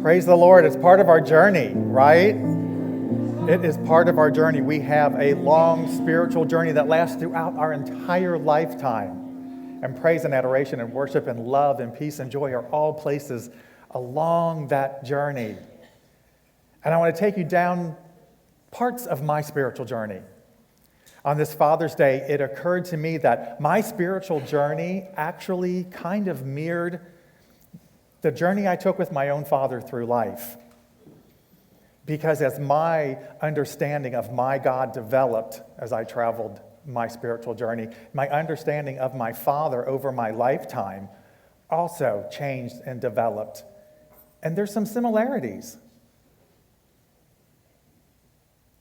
Praise the Lord. It's part of our journey, right? It is part of our journey. We have a long spiritual journey that lasts throughout our entire lifetime. And praise and adoration and worship and love and peace and joy are all places along that journey. And I want to take you down parts of my spiritual journey. On this Father's Day, it occurred to me that my spiritual journey actually kind of mirrored the journey I took with my own father through life. Because as my understanding of my God developed as I traveled my spiritual journey, my understanding of my father over my lifetime also changed and developed. And there's some similarities.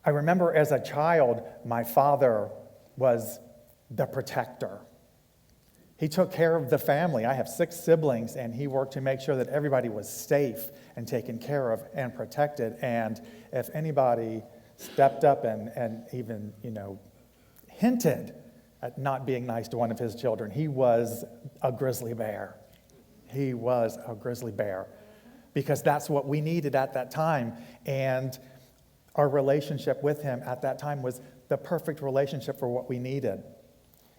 I remember as a child, my father was the protector. He took care of the family. I have 6 siblings, and he worked to make sure that everybody was safe and taken care of and protected. And if anybody stepped up and even, hinted at not being nice to one of his children, he was a grizzly bear. He was a grizzly bear because that's what we needed at that time. And our relationship with him at that time was the perfect relationship for what we needed.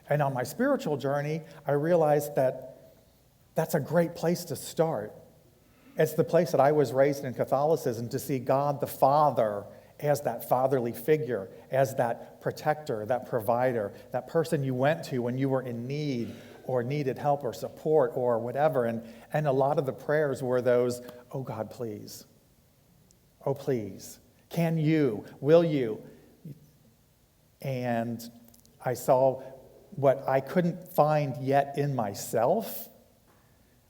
And on my spiritual journey, I realized that that's a great place to start. It's the place that I was raised in Catholicism, to see God the Father as that fatherly figure, as that protector, that provider, that person you went to when you were in need or needed help or support or whatever. And a lot of the prayers were those, oh God, please. Oh, please. Can you? Will you? And I saw what I couldn't find yet in myself.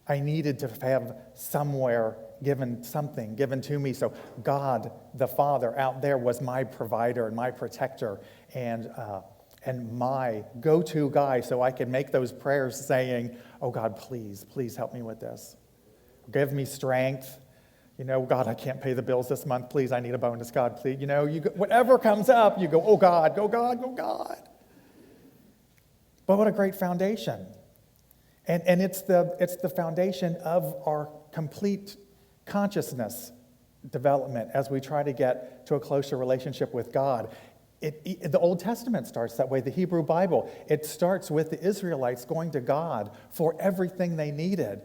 I needed to have something given to me. So God, the Father out there, was my provider and my protector and my go-to guy, so I could make those prayers saying, oh God, please help me with this. Give me strength. God, I can't pay the bills this month. Please, I need a bonus. God, please. Whatever comes up, you go, oh God, go God, go God. But what a great foundation. And it's the foundation of our complete consciousness development as we try to get to a closer relationship with God. The Old Testament starts that way, the Hebrew Bible. It starts with the Israelites going to God for everything they needed.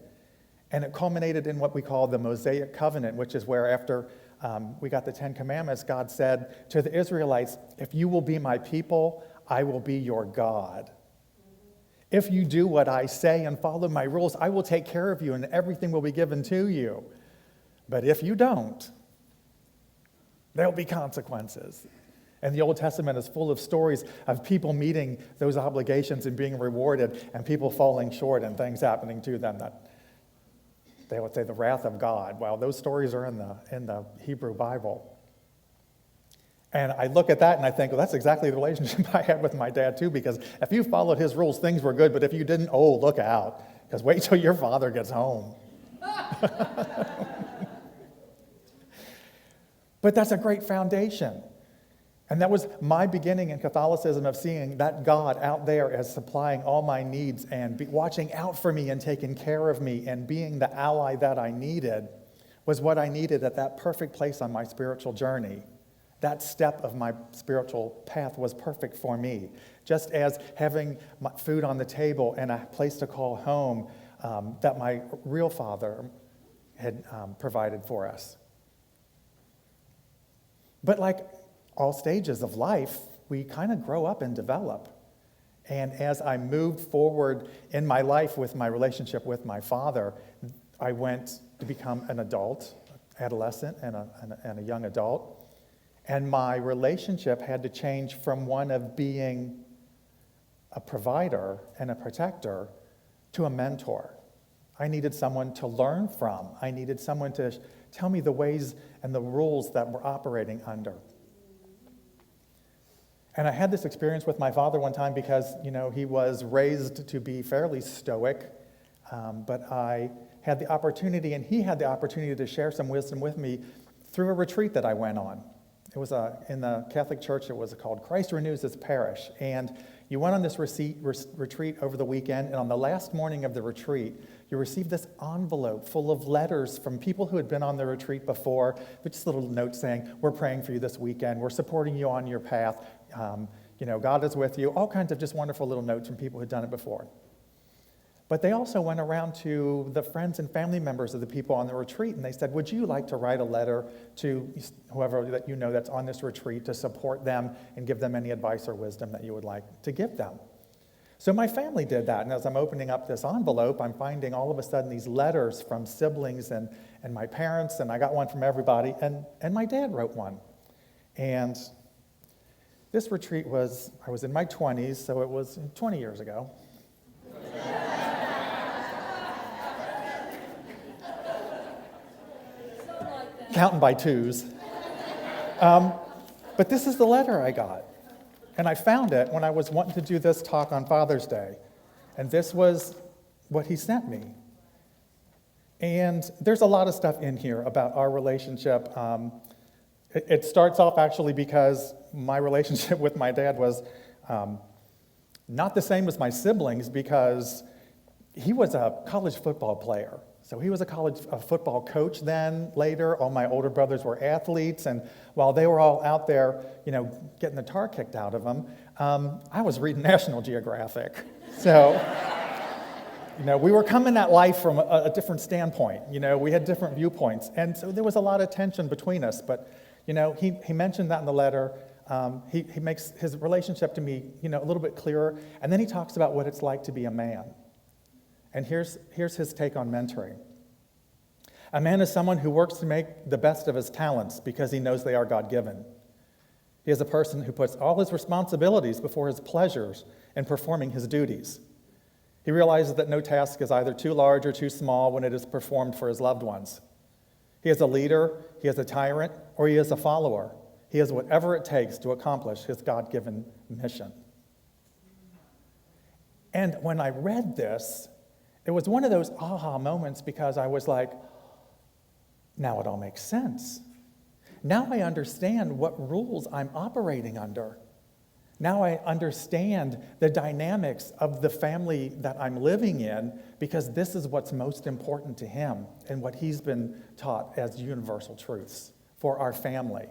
And it culminated in what we call the Mosaic Covenant, which is where after we got the 10 Commandments, God said to the Israelites, if you will be my people, I will be your God. If you do what I say and follow my rules, I will take care of you and everything will be given to you. But if you don't, there'll be consequences. And the Old Testament is full of stories of people meeting those obligations and being rewarded and people falling short and things happening to them that they would say the wrath of God. Well, those stories are in the Hebrew Bible. And I look at that and I think, well, that's exactly the relationship I had with my dad too, because if you followed his rules, things were good, but if you didn't, oh, look out, because wait till your father gets home. But that's a great foundation. And that was my beginning in Catholicism, of seeing that God out there as supplying all my needs and watching out for me and taking care of me and being the ally that I needed, was what I needed at that perfect place on my spiritual journey. That step of my spiritual path was perfect for me. Just as having my food on the table and a place to call home that my real father had provided for us. But like all stages of life, we kind of grow up and develop. And as I moved forward in my life with my relationship with my father, I went to become an adult, adolescent, and a young adult. And my relationship had to change from one of being a provider and a protector to a mentor. I needed someone to learn from. I needed someone to tell me the ways and the rules that we're operating under. And I had this experience with my father one time because, he was raised to be fairly stoic, but I had the opportunity, and he had the opportunity to share some wisdom with me through a retreat that I went on. It was in the Catholic Church. It was called Christ Renews His Parish. And you went on this retreat over the weekend, and on the last morning of the retreat, you received this envelope full of letters from people who had been on the retreat before, with just a little note saying, we're praying for you this weekend, we're supporting you on your path, God is with you, all kinds of just wonderful little notes from people who had done it before. But they also went around to the friends and family members of the people on the retreat, and they said, would you like to write a letter to whoever that you know that's on this retreat to support them and give them any advice or wisdom that you would like to give them? So my family did that, and as I'm opening up this envelope, I'm finding all of a sudden these letters from siblings and my parents, and I got one from everybody, and my dad wrote one. And this retreat I was in my 20s, so it was 20 years ago. Counting by twos. But this is the letter I got. And I found it when I was wanting to do this talk on Father's Day. And this was what he sent me. And there's a lot of stuff in here about our relationship. It starts off actually because my relationship with my dad was not the same as my siblings, because he was a college football player. So he was a college football coach then, later. All my older brothers were athletes, and while they were all out there, getting the tar kicked out of them, I was reading National Geographic. So, we were coming at life from a different standpoint. We had different viewpoints, and so there was a lot of tension between us. But, he mentioned that in the letter. He makes his relationship to me, a little bit clearer, and then he talks about what it's like to be a man. And here's his take on mentoring. A man is someone who works to make the best of his talents because he knows they are God-given. He is a person who puts all his responsibilities before his pleasures in performing his duties. He realizes that no task is either too large or too small when it is performed for his loved ones. He is a leader, he is a tyrant, or he is a follower. He is whatever it takes to accomplish his God-given mission. And when I read this, it was one of those aha moments, because I was like, now it all makes sense. Now I understand what rules I'm operating under. Now I understand the dynamics of the family that I'm living in, because this is what's most important to him and what he's been taught as universal truths for our family.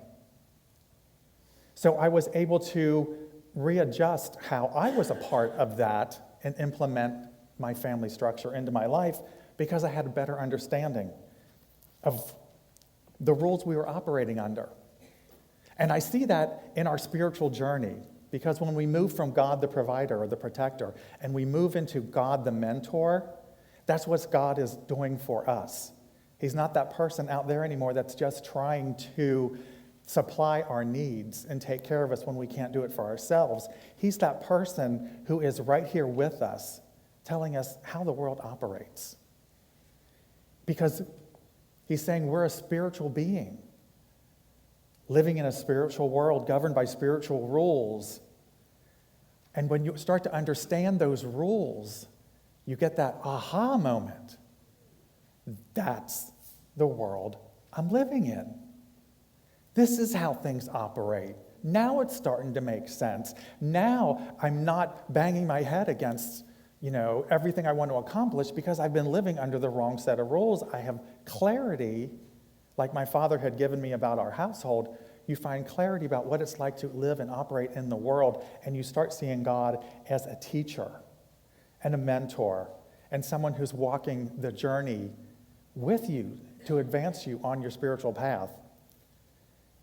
So I was able to readjust how I was a part of that and implement my family structure into my life, because I had a better understanding of the rules we were operating under. And I see that in our spiritual journey, because when we move from God the provider or the protector and we move into God the mentor, that's what God is doing for us. He's not that person out there anymore that's just trying to supply our needs and take care of us when we can't do it for ourselves. He's that person who is right here with us, telling us how the world operates. Because he's saying we're a spiritual being, living in a spiritual world, governed by spiritual rules. And when you start to understand those rules, you get that aha moment. That's the world I'm living in. This is how things operate. Now it's starting to make sense. Now I'm not banging my head against everything I want to accomplish because I've been living under the wrong set of rules. I have clarity, like my father had given me about our household. You find clarity about what it's like to live and operate in the world, and you start seeing God as a teacher and a mentor and someone who's walking the journey with you to advance you on your spiritual path.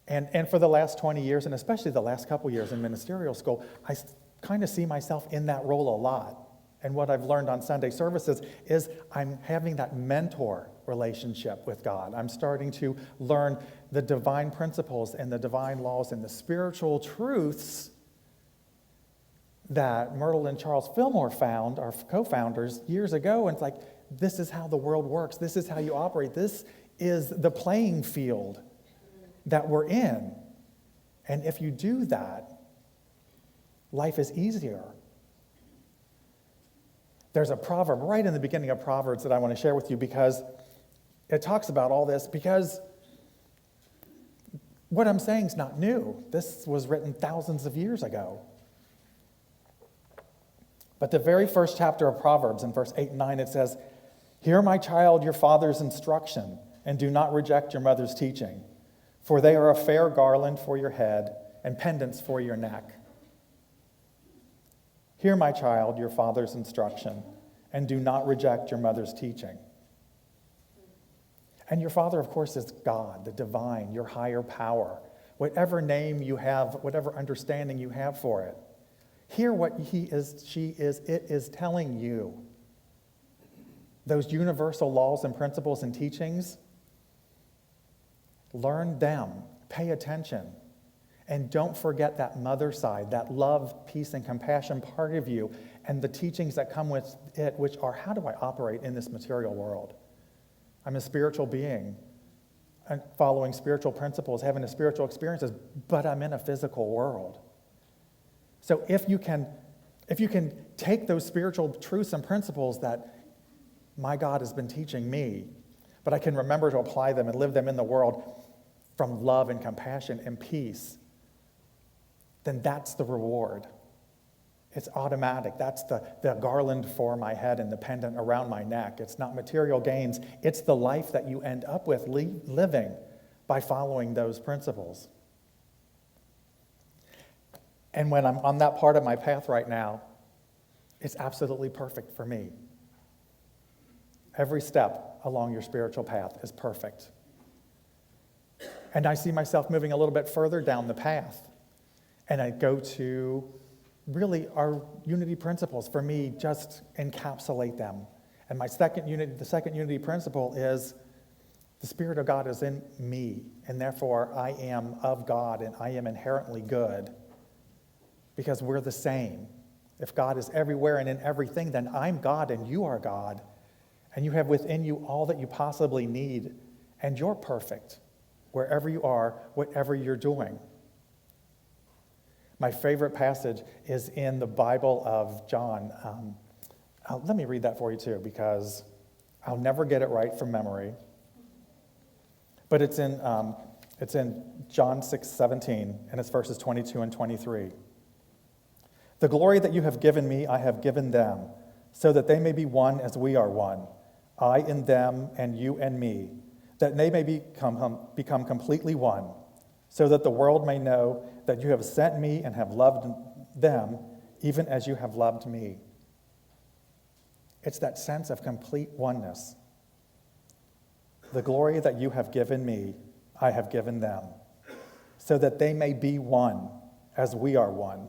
And for the last 20 years, and especially the last couple years in ministerial school, I kind of see myself in that role a lot. And what I've learned on Sunday services is I'm having that mentor relationship with God. I'm starting to learn the divine principles and the divine laws and the spiritual truths that Myrtle and Charles Fillmore found, our co-founders, years ago. And it's like, this is how the world works. This is how you operate. This is the playing field that we're in. And if you do that, life is easier. There's a proverb right in the beginning of Proverbs that I want to share with you, because it talks about all this, because what I'm saying is not new. This was written thousands of years ago. But the very first chapter of Proverbs, in verse 8 and 9, it says, Hear, my child, your father's instruction, and do not reject your mother's teaching, for they are a fair garland for your head and pendants for your neck. Hear, my child, your father's instruction, and do not reject your mother's teaching. And your father, of course, is God, the divine, your higher power. Whatever name you have, whatever understanding you have for it, hear what he is, she is, it is telling you. Those universal laws and principles and teachings, learn them, pay attention, and don't forget that mother side, that love, peace, and compassion part of you, and the teachings that come with it, which are, how do I operate in this material world? I'm a spiritual being, I'm following spiritual principles, having a spiritual experiences, but I'm in a physical world. So if you can take those spiritual truths and principles that my God has been teaching me, but I can remember to apply them and live them in the world from love and compassion and peace, then that's the reward. It's automatic. That's the garland for my head and the pendant around my neck. It's not material gains. It's the life that you end up with living by following those principles. And when I'm on that part of my path right now, it's absolutely perfect for me. Every step along your spiritual path is perfect. And I see myself moving a little bit further down the path. And I go to really our unity principles. For me, just encapsulate them. And the second unity principle is the Spirit of God is in me, and therefore I am of God and I am inherently good because we're the same. If God is everywhere and in everything, then I'm God and you are God. And you have within you all that you possibly need, and you're perfect wherever you are, whatever you're doing. My favorite passage is in the Bible of John. Let me read that for you too, because I'll never get it right from memory. But it's in John 6:17, and it's verses 22 and 23. The glory that you have given me, I have given them, so that they may be one as we are one, I in them and you and me, that they may become completely one, so that the world may know that you have sent me and have loved them, even as you have loved me. It's that sense of complete oneness. The glory that you have given me, I have given them, so that they may be one as we are one,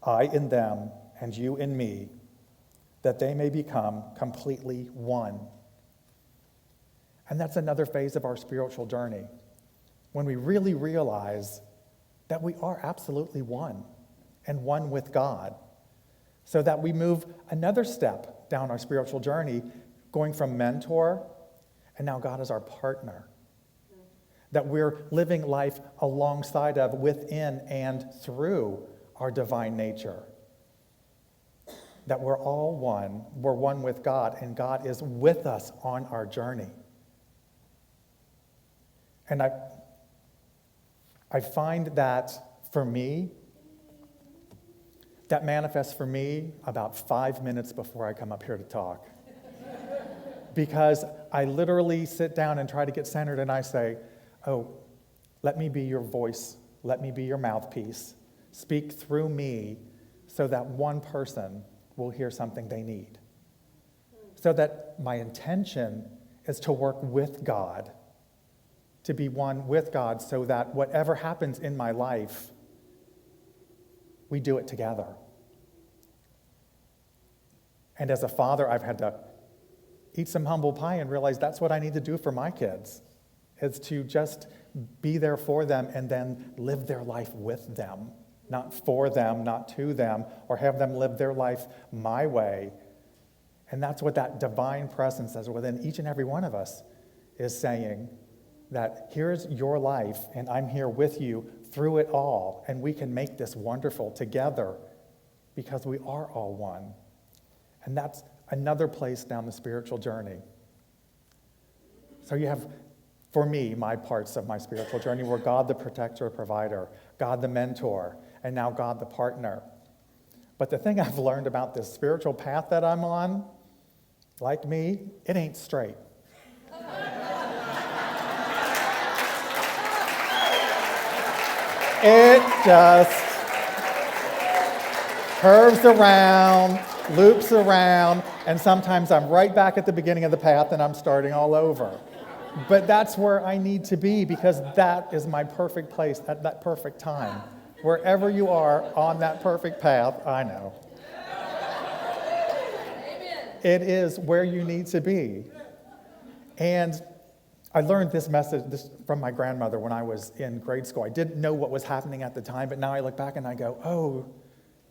I in them and you in me, that they may become completely one. And that's another phase of our spiritual journey, when we really realize that we are absolutely one, and one with God, so that we move another step down our spiritual journey, going from mentor, and now God is our partner. That we're living life alongside of, within, and through our divine nature. That we're all one, we're one with God, and God is with us on our journey. And I find that for me, that manifests for me about 5 minutes before I come up here to talk. Because I literally sit down and try to get centered and I say, oh, let me be your voice, let me be your mouthpiece, speak through me so that one person will hear something they need. So that my intention is to work with God, to be one with God, so that whatever happens in my life, we do it together. And as a father, I've had to eat some humble pie and realize that's what I need to do for my kids, is to just be there for them and then live their life with them, not for them, not to them, or have them live their life my way. And that's what that divine presence that's within each and every one of us is saying, that here's your life, and I'm here with you through it all, and we can make this wonderful together because we are all one. And that's another place down the spiritual journey. So you have, for me, my parts of my spiritual journey were God the protector, provider, God the mentor, and now God the partner. But the thing I've learned about this spiritual path that I'm on Like me, it ain't straight. It just curves around, loops around, and sometimes I'm right back at the beginning of the path and I'm starting all over. But that's where I need to be, because that is my perfect place at that perfect time. Wherever you are on that perfect path, I know. It is where you need to be. And I learned this from my grandmother when I was in grade school. I didn't know what was happening at the time, but now I look back and I go, oh,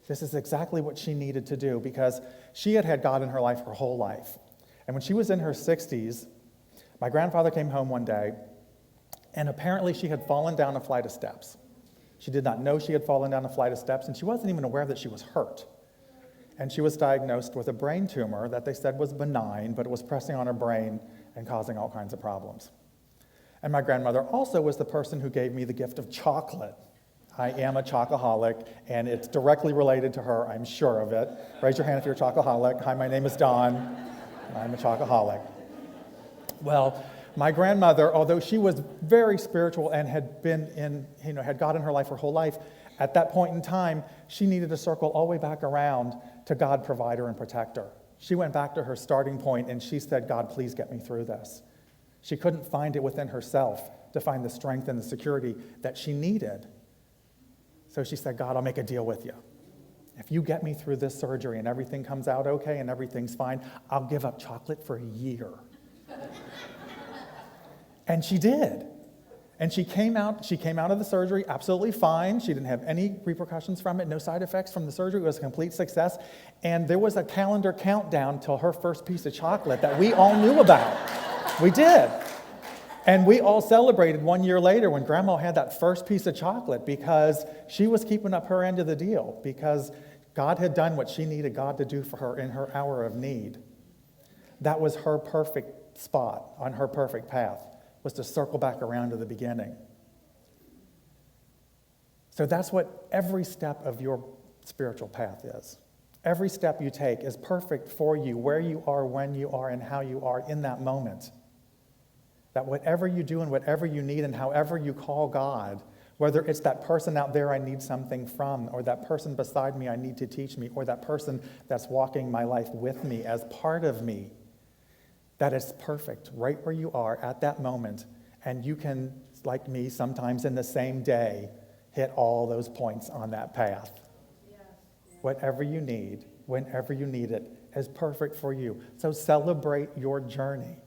this is exactly what she needed to do, because she had had God in her life her whole life. And when she was in her 60s, my grandfather came home one day, and apparently she had fallen down a flight of steps. She did not know she had fallen down a flight of steps, and she wasn't even aware that she was hurt. And she was diagnosed with a brain tumor that they said was benign, but it was pressing on her brain and causing all kinds of problems. And my grandmother also was the person who gave me the gift of chocolate. I am a chocoholic, and it's directly related to her, I'm sure of it. Raise your hand if you're a chocoholic. Hi, my name is Don. I'm a chocoholic. Well, my grandmother, although she was very spiritual and had had God in her life her whole life, at that point in time, she needed to circle all the way back around to God, provider and protector. She went back to her starting point and she said, God, please get me through this. She couldn't find it within herself to find the strength and the security that she needed. So she said, God, I'll make a deal with you. If you get me through this surgery and everything comes out okay and everything's fine, I'll give up chocolate for a year. And she did. And she came out of the surgery absolutely fine. She didn't have any repercussions from it, no side effects from the surgery. It was a complete success. And there was a calendar countdown till her first piece of chocolate that we all knew about. We did. And we all celebrated 1 year later when Grandma had that first piece of chocolate, because she was keeping up her end of the deal, because God had done what she needed God to do for her in her hour of need. That was her perfect spot on her perfect path, was to circle back around to the beginning. So that's what every step of your spiritual path is. Every step you take is perfect for you, where you are, when you are, and how you are in that moment. That whatever you do and whatever you need and however you call God, whether it's that person out there I need something from, or that person beside me I need to teach me, or that person that's walking my life with me as part of me, that is perfect right where you are at that moment. And you can, like me, sometimes in the same day, hit all those points on that path. Yes. Whatever you need, whenever you need it, is perfect for you. So celebrate your journey.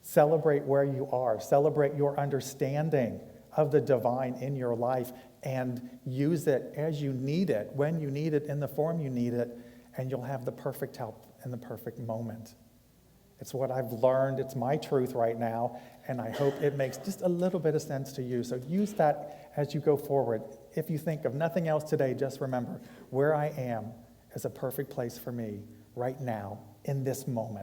Celebrate where you are. Celebrate your understanding of the divine in your life, and use it as you need it, when you need it, in the form you need it, and you'll have the perfect help in the perfect moment. It's what I've learned. It's my truth right now, and I hope it makes just a little bit of sense to you. So use that as you go forward. If you think of nothing else today, just remember, where I am is a perfect place for me right now, in this moment.